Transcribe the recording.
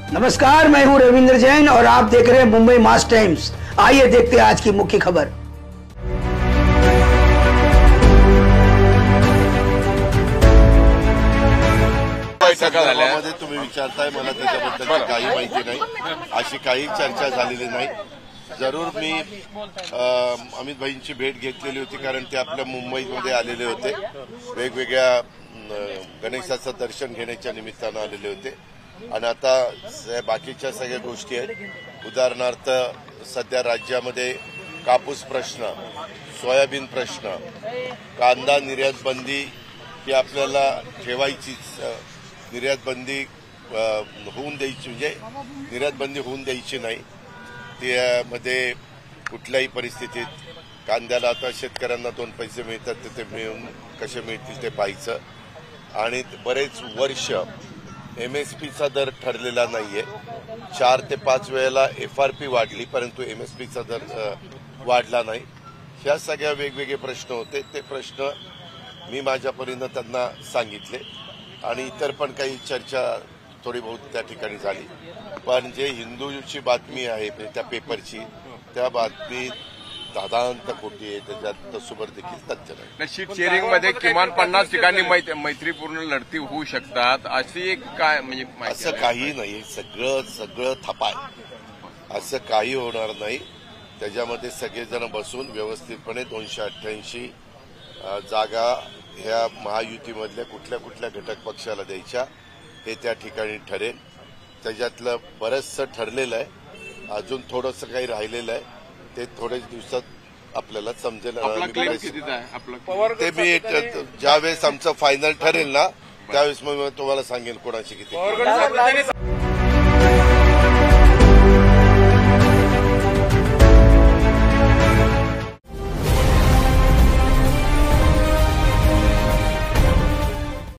नमस्कार, मैं हूं रविंद्र जैन और आप देख रहे हैं मुंबई मास टाइम्स। आइए देखते हैं आज की मुख्य खबर। संदर्भामध्ये तुम्ही विचारताय, मला त्याच्याबद्दल काही माहिती नाही, अशी काही चर्चा झालेली नाही। जरूर मी अमित भाईंची भेट घेतलेली होती, कारण ते आपल्या मुंबईमध्ये आलेले होते, वेगवेगळ्या गणेशाचं दर्शन घेण्याच्या निमित्तानं आलेले होते आणि आता बाकीच्या सगळ्या गोष्टी आहेत। उदाहरणार्थ सध्या राज्यामध्ये कापूस प्रश्न, सोयाबीन प्रश्न, कांदा निर्यात बंदी ही आपल्याला ठेवायचीच, निर्यात बंदी होऊन द्यायची, म्हणजे निर्यात बंदी होऊन द्यायची नाही। त्यामध्ये कुठल्याही परिस्थितीत कांद्याला आता शेतकऱ्यांना 2 पैसे मिळतात, ते मिळून कसे मिळतील ते पाहायचं। आणि बरेच वर्ष MSPचा दर ठरलेला नाहीये, 4 ते 5 वेळेला FRP वाढली, परंतु MSPचा दर वाढला नाही। ह्या सगळ्या वेगवेगळे प्रश्न होते, ते प्रश्न मी माझ्या परीने त्यांना सांगितले आणि इतर पण काही चर्चा थोडी बहुत त्या ठिकाणी झाली। पण जे हिंदूची बातमी आहे त्या पेपरची, त्या बातमी दादांत खोटी आहे, त्याच्यात तसोबर देखील तथ्य नाही। सीट शेअरिंगमध्ये किमान 50 ठिकाणी मैत्रीपूर्ण लढती होऊ शकतात, अशी एक काय म्हणजे असं काही नाही, सगळं थपाय, असं काही होणार नाही। त्याच्यामध्ये सगळेजण बसून व्यवस्थितपणे 288 जागा ह्या महायुतीमधल्या कुठल्या कुठल्या घटक पक्षाला द्यायच्या हे त्या ठिकाणी ठरेल। त्याच्यातलं बरंचसं ठरलेलं आहे, अजून थोडंसं काही राहिलेलं आहे, ते थोड्याच दिवसात आपल्याला समजेल। ते मी ज्यावेळेस आमचं फायनल ठरेल ना, त्यावेळेस मग तुम्हाला सांगेल कोणाची किती।